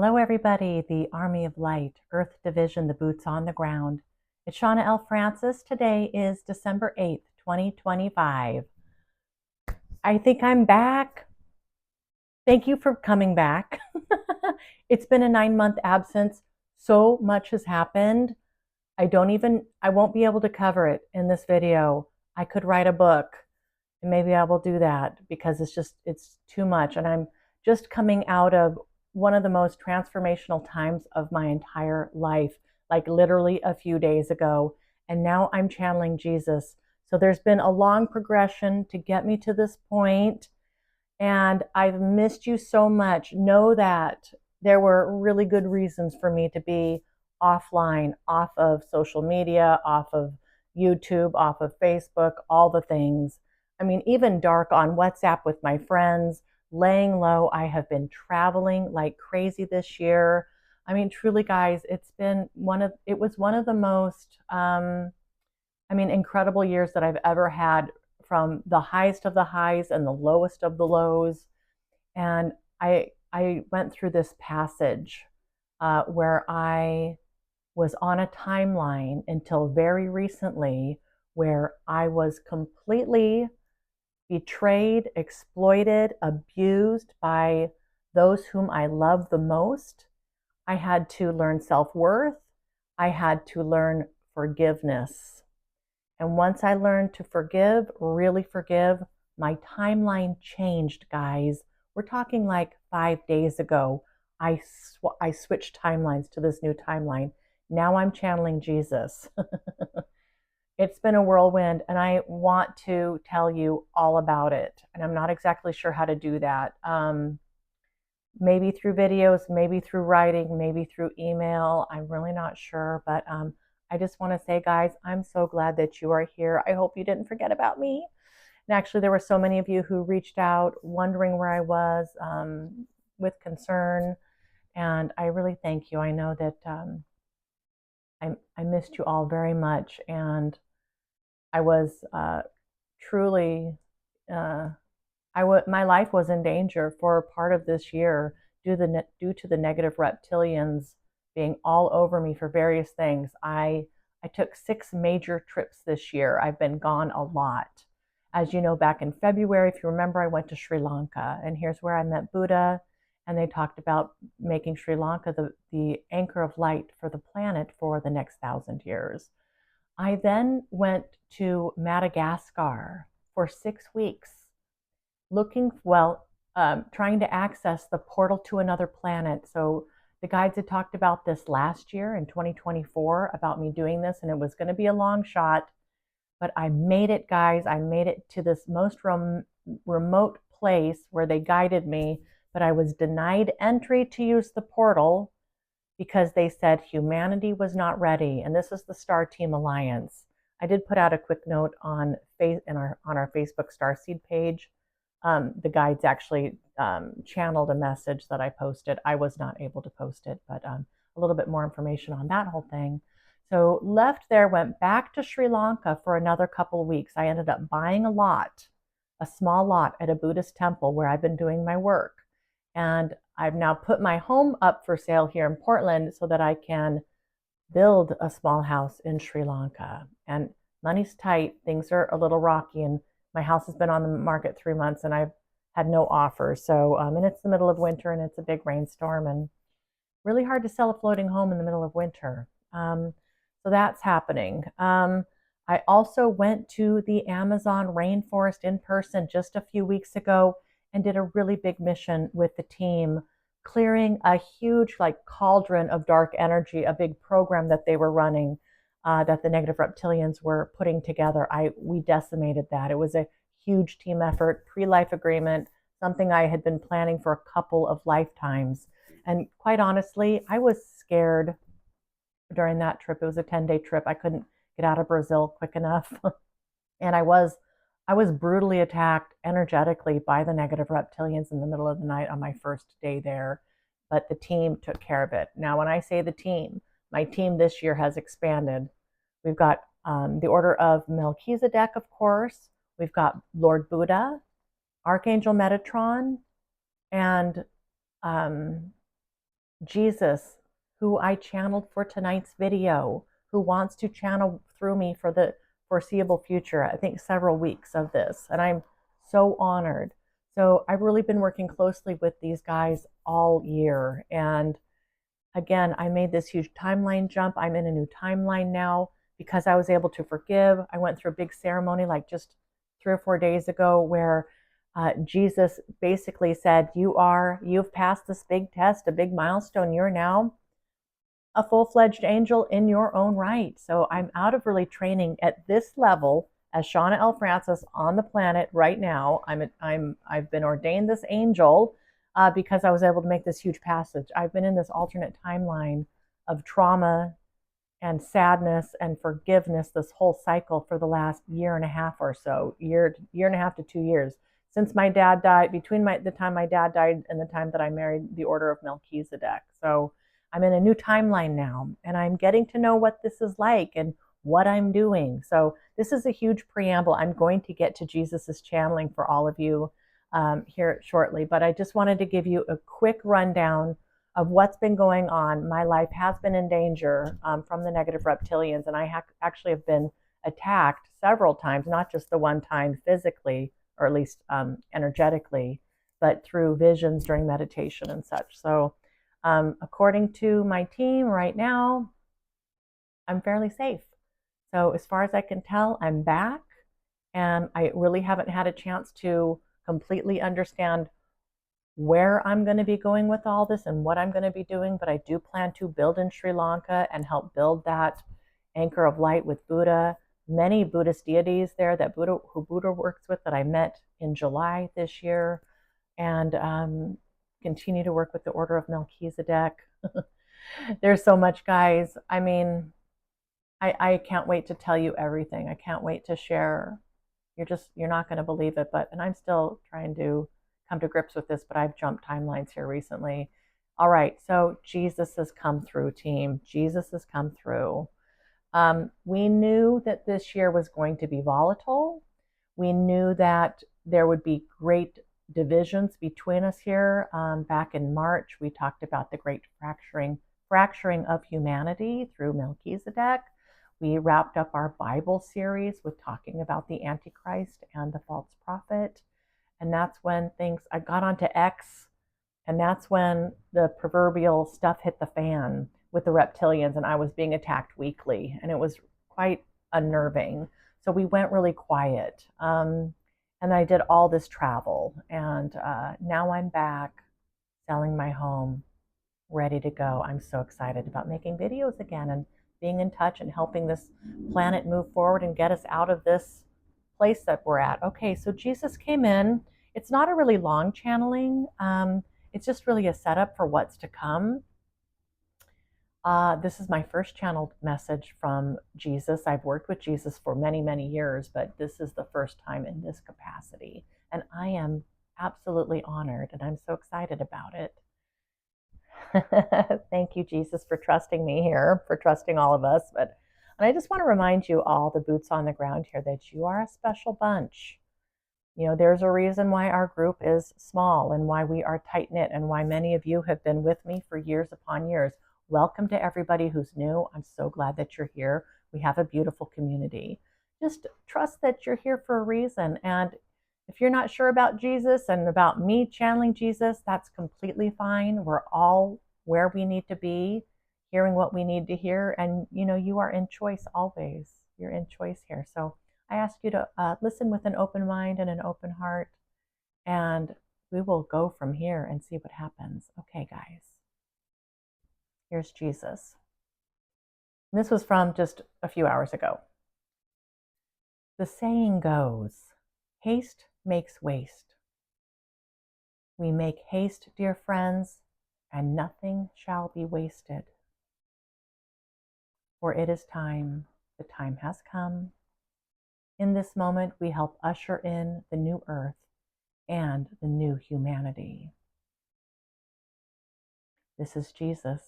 Hello, everybody, the Army of Light, Earth Division, the boots on the ground. It's Shawna L Frances. Today is December 8th, 2025. I think I'm back. Thank you for coming back. It's been a 9-month absence. So much has happened. I won't be able to cover it in this video. I could write a book and maybe I will do that because it's too much. And I'm just coming out of one of the most transformational times of my entire life, like literally a few days ago. And now I'm channeling Jesus. So there's been a long progression to get me to this point, and I've missed you so much. Know that there were really good reasons for me to be offline, off of social media, off of YouTube, off of Facebook, all the things. I mean, even dark on WhatsApp with my friends, laying low. I have been traveling like crazy this year. I mean, truly, guys, it was one of the most, incredible years that I've ever had, from the highest of the highs and the lowest of the lows. And I went through this passage where I was on a timeline until very recently, where I was completely betrayed, exploited, abused by those whom I love the most. I had to learn self-worth. I had to learn forgiveness. And once I learned to forgive, really forgive, my timeline changed, guys. We're talking like 5 days ago. I switched timelines to this new timeline. Now I'm channeling Jesus. It's been a whirlwind, and I want to tell you all about it. And I'm not exactly sure how to do that. Maybe through videos, maybe through writing, maybe through email. I'm really not sure, but I just want to say, guys, I'm so glad that you are here. I hope you didn't forget about me. And actually, there were so many of you who reached out wondering where I was, with concern. And I really thank you. I know that I missed you all very much. And I was truly, uh, my life was in danger for part of this year due to the negative reptilians being all over me for various things. I took 6 major trips this year. I've been gone a lot. As you know, back in February, if you remember, I went to Sri Lanka, and here's where I met Buddha, and they talked about making Sri Lanka the anchor of light for the planet for the next 1,000 years. I then went to Madagascar for 6 weeks, trying to access the portal to another planet. So the guides had talked about this last year in 2024 about me doing this, and it was going to be a long shot, but I made it, guys. I made it to this most remote place where they guided me, but I was denied entry to use the portal because they said humanity was not ready. And this is the Star Team Alliance. I did put out a quick note on our Facebook Starseed page. The guides actually channeled a message that I posted. I was not able to post it, but a little bit more information on that whole thing. So left there, went back to Sri Lanka for another couple of weeks. I ended up buying a small lot at a Buddhist temple where I've been doing my work. And I've now put my home up for sale here in Portland so that I can build a small house in Sri Lanka. And money's tight, things are a little rocky, and my house has been on the market 3 months and I've had no offers. So, and it's the middle of winter and it's a big rainstorm, and really hard to sell a floating home in the middle of winter. So that's happening. I also went to the Amazon rainforest in person just a few weeks ago and did a really big mission with the team, clearing a huge like cauldron of dark energy, a big program that they were running, that the negative reptilians were putting together. We decimated that. It was a huge team effort, pre-life agreement, something I had been planning for a couple of lifetimes. And quite honestly, I was scared during that trip. It was a 10-day trip. I couldn't get out of Brazil quick enough. And I was brutally attacked energetically by the negative reptilians in the middle of the night on my first day there. But the team took care of it. Now, when I say the team, my team this year has expanded. We've got the Order of Melchizedek, of course. We've got Lord Buddha, Archangel Metatron, and Jesus, who I channeled for tonight's video, who wants to channel through me for the foreseeable future, I think several weeks of this. And I'm so honored. So I've really been working closely with these guys all year. And again, I made this huge timeline jump. I'm in a new timeline now because I was able to forgive. I went through a big ceremony like just 3 or 4 days ago where Jesus basically said, you've passed this big test, a big milestone. You're now a full-fledged angel in your own right. So I'm out of really training at this level as Shawna L Frances on the planet right now. I've been ordained this angel because I was able to make this huge passage. I've been in this alternate timeline of trauma and sadness and forgiveness, this whole cycle for the last year and a half or so, year and a half to 2 years since my dad died, between the time my dad died and the time that I married the Order of Melchizedek. So I'm in a new timeline now, and I'm getting to know what this is like and what I'm doing. So this is a huge preamble. I'm going to get to Jesus's channeling for all of you here shortly, but I just wanted to give you a quick rundown of what's been going on. My life has been in danger from the negative reptilians, and I actually have been attacked several times, not just the one time physically, or at least energetically, but through visions during meditation and such. So according to my team right now, I'm fairly safe. So as far as I can tell, I'm back, and I really haven't had a chance to completely understand where I'm going to be going with all this and what I'm going to be doing, but I do plan to build in Sri Lanka and help build that anchor of light with Buddha. Many Buddhist deities there that Buddha works with that I met in July this year, and continue to work with the Order of Melchizedek. There's so much, guys. I mean, I can't wait to tell you everything. I can't wait to share. You're not going to believe it, and I'm still trying to come to grips with this, but I've jumped timelines here recently. All right, so Jesus has come through, team. Jesus has come through. We knew that this year was going to be volatile. We knew that there would be great divisions between us here. Back in March, we talked about the great fracturing of humanity through Melchizedek. We wrapped up our Bible series with talking about the Antichrist and the false prophet. And that's when I got onto X, and that's when the proverbial stuff hit the fan with the reptilians, and I was being attacked weekly, and it was quite unnerving. So we went really quiet. And I did all this travel, and now I'm back selling my home, ready to go. I'm so excited about making videos again and being in touch and helping this planet move forward and get us out of this place that we're at. Okay, so Jesus came in. It's not a really long channeling. It's just really a setup for what's to come. This is my first channeled message from Jesus. I've worked with Jesus for many, many years, but this is the first time in this capacity. And I am absolutely honored, and I'm so excited about it. Thank you, Jesus, for trusting me here, for trusting all of us. And I just want to remind you all, the boots on the ground here, that you are a special bunch. You know, there's a reason why our group is small and why we are tight-knit and why many of you have been with me for years upon years. Welcome to everybody who's new. I'm so glad that you're here. We have a beautiful community. Just trust that you're here for a reason. And if you're not sure about Jesus and about me channeling Jesus, that's completely fine. We're all where we need to be, hearing what we need to hear. And, you know, you are in choice always. You're in choice here. So I ask you to listen with an open mind and an open heart, and we will go from here and see what happens. Okay, guys. Here's Jesus. And this was from just a few hours ago. The saying goes, haste makes waste. We make haste, dear friends, and nothing shall be wasted. For it is time, the time has come. In this moment, we help usher in the new earth and the new humanity. This is Jesus.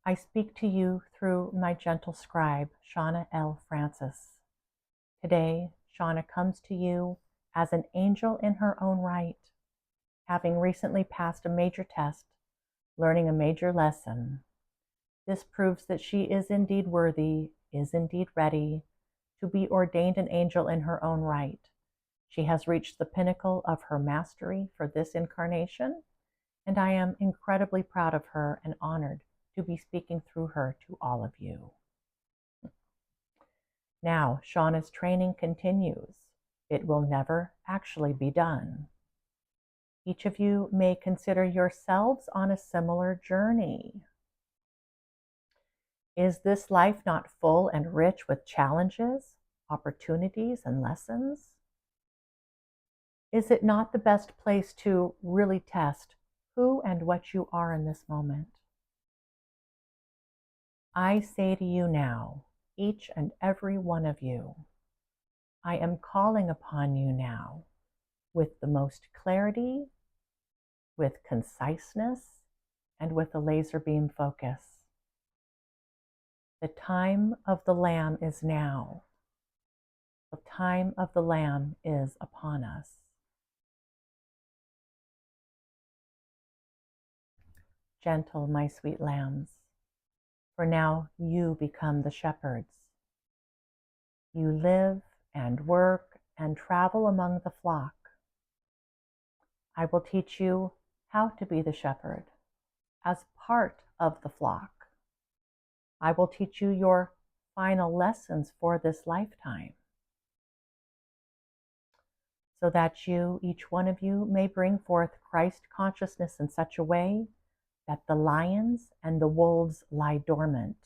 I speak to you through my gentle scribe, Shawna L Frances. Today, Shawna comes to you as an angel in her own right, having recently passed a major test, learning a major lesson. This proves that she is indeed worthy, is indeed ready to be ordained an angel in her own right. She has reached the pinnacle of her mastery for this incarnation, and I am incredibly proud of her and honored to be speaking through her to all of you. Now, Shawna's training continues. It will never actually be done. Each of you may consider yourselves on a similar journey. Is this life not full and rich with challenges, opportunities, and lessons? Is it not the best place to really test who and what you are in this moment? I say to you now, each and every one of you, I am calling upon you now with the most clarity, with conciseness, and with a laser beam focus. The time of the Lamb is now. The time of the Lamb is upon us. Gentle, my sweet lambs, for now you become the shepherds. You live and work and travel among the flock. I will teach you how to be the shepherd as part of the flock. I will teach you your final lessons for this lifetime, so that you, each one of you, may bring forth Christ consciousness in such a way that the lions and the wolves lie dormant,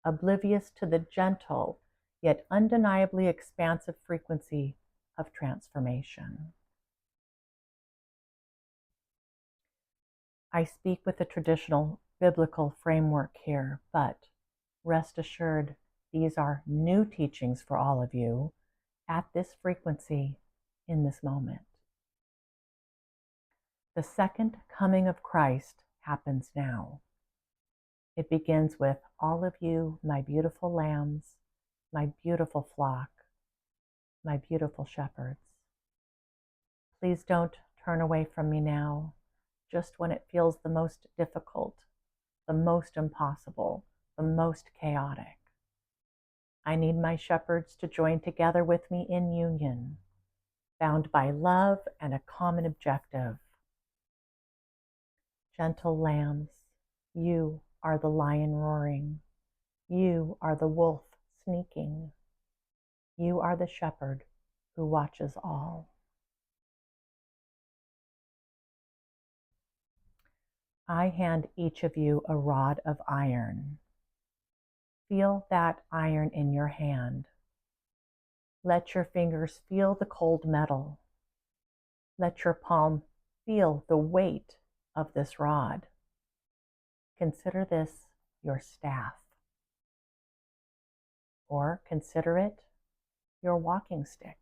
oblivious to the gentle yet undeniably expansive frequency of transformation. I speak with the traditional biblical framework here, but rest assured, these are new teachings for all of you at this frequency in this moment. The second coming of Christ happens now. It begins with all of you, my beautiful lambs, my beautiful flock, my beautiful shepherds. Please don't turn away from me now, just when it feels the most difficult, the most impossible, the most chaotic. I need my shepherds to join together with me in union, bound by love and a common objective. Gentle lambs, you are the lion roaring. You are the wolf sneaking. You are the shepherd who watches all. I hand each of you a rod of iron. Feel that iron in your hand. Let your fingers feel the cold metal. Let your palm feel the weight of this rod. Consider this your staff, or consider it your walking stick.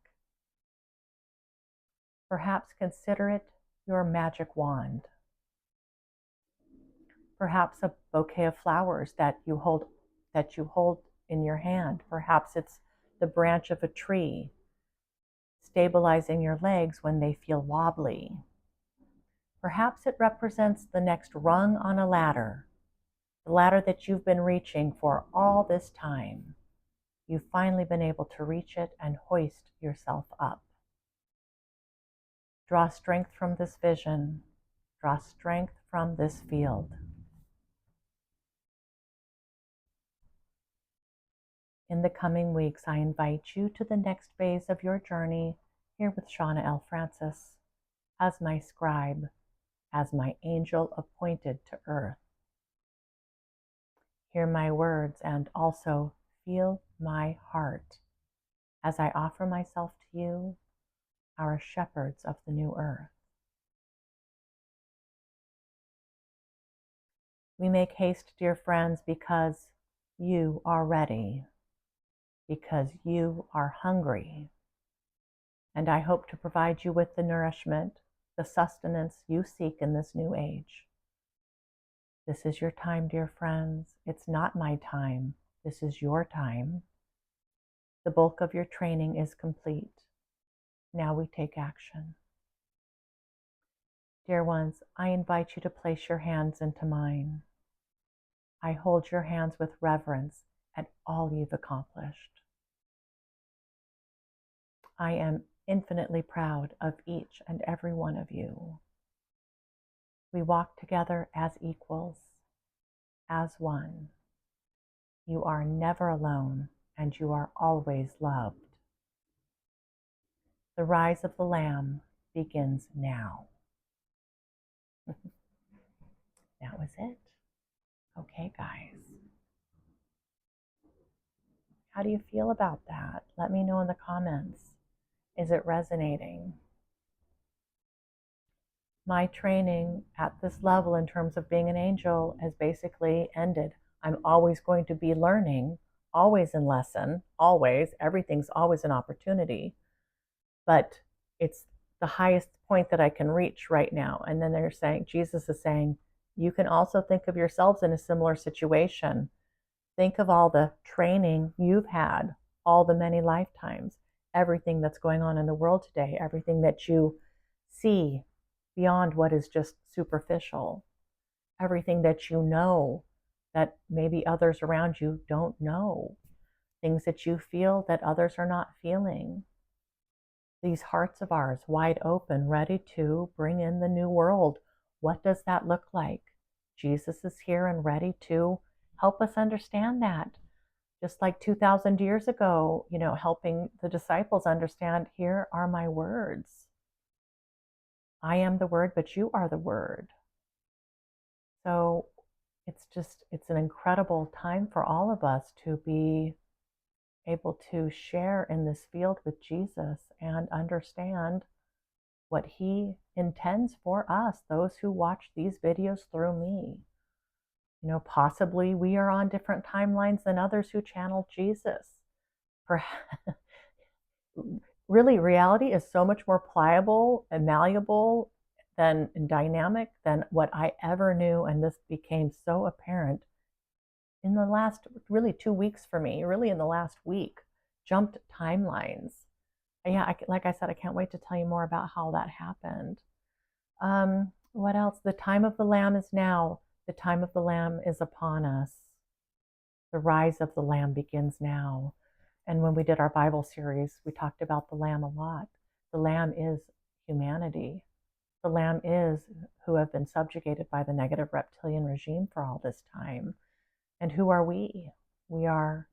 Perhaps consider it your magic wand. Perhaps a bouquet of flowers that you hold in your hand. Perhaps it's the branch of a tree, stabilizing your legs when they feel wobbly. Perhaps it represents the next rung on a ladder, the ladder that you've been reaching for all this time. You've finally been able to reach it and hoist yourself up. Draw strength from this vision. Draw strength from this field. In the coming weeks, I invite you to the next phase of your journey here with Shawna L Frances as my scribe, as my angel appointed to earth. Hear my words and also feel my heart as I offer myself to you, our shepherds of the new earth. We make haste, dear friends, because you are ready, because you are hungry, and I hope to provide you with the nourishment, the sustenance you seek in this new age. This is your time, dear friends. It's not my time. This is your time. The bulk of your training is complete. Now we take action. Dear ones, I invite you to place your hands into mine. I hold your hands with reverence at all you've accomplished. I am infinitely proud of each and every one of you. We walk together as equals, as one. You are never alone, and you are always loved. The rise of the Lamb begins now. That was it. Okay, guys. How do you feel about that? Let me know in the comments. Is it resonating? My training at this level in terms of being an angel has basically ended. I'm always going to be learning, always in lesson, always. Everything's always an opportunity. But it's the highest point that I can reach right now. And then they're saying, Jesus is saying, you can also think of yourselves in a similar situation. Think of all the training you've had, all the many lifetimes, everything that's going on in the world today, everything that you see beyond what is just superficial, everything that you know that maybe others around you don't know, things that you feel that others are not feeling. These hearts of ours wide open, ready to bring in the new world. What does that look like? Jesus is here and ready to help us understand that. Just like 2,000 years ago, helping the disciples understand, here are my words. I am the Word, but you are the Word. So it's an incredible time for all of us to be able to share in this field with Jesus and understand what he intends for us, those who watch these videos through me. Possibly we are on different timelines than others who channel Jesus. Really, reality is so much more pliable and malleable and dynamic than what I ever knew. And this became so apparent in the last, really 2 weeks for me, really in the last week, jumped timelines. Yeah, like I said, I can't wait to tell you more about how that happened. What else? The time of the Lamb is now. The time of the Lamb is upon us. The rise of the Lamb begins now. And when we did our Bible series, we talked about the Lamb a lot. The Lamb is humanity. The Lamb is who have been subjugated by the negative reptilian regime for all this time. And who are we? We are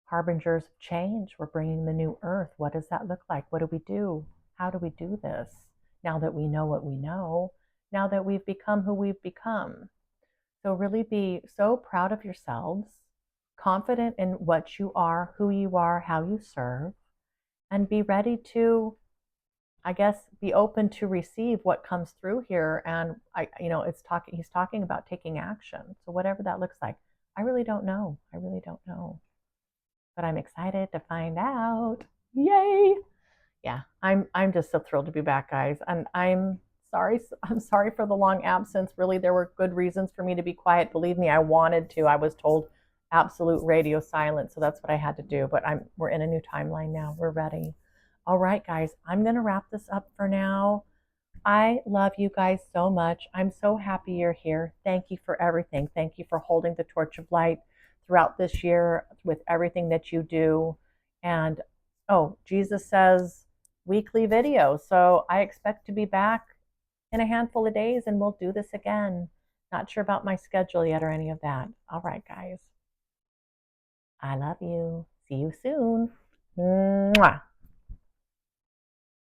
harbingers of change. We're bringing the new earth. What does that look like? What do we do? How do we do this? Now that we know what we know, now that we've become who we've become. So really be so proud of yourselves, confident in what you are, who you are, how you serve, and be ready to, I guess, be open to receive what comes through here. And he's talking about taking action. So whatever that looks like, I really don't know. But I'm excited to find out. Yay! Yeah, I'm just so thrilled to be back, guys. And I'm sorry for the long absence. Really, there were good reasons for me to be quiet. Believe me, I wanted to. I was told absolute radio silence, so that's what I had to do. But we're in a new timeline now. We're ready. All right, guys, I'm going to wrap this up for now. I love you guys so much. I'm so happy you're here. Thank you for everything. Thank you for holding the torch of light throughout this year with everything that you do. And Jesus says weekly video. So I expect to be back in a handful of days and we'll do this again. Not sure about my schedule yet or any of that. All right, guys. I love you. See you soon. Mwah.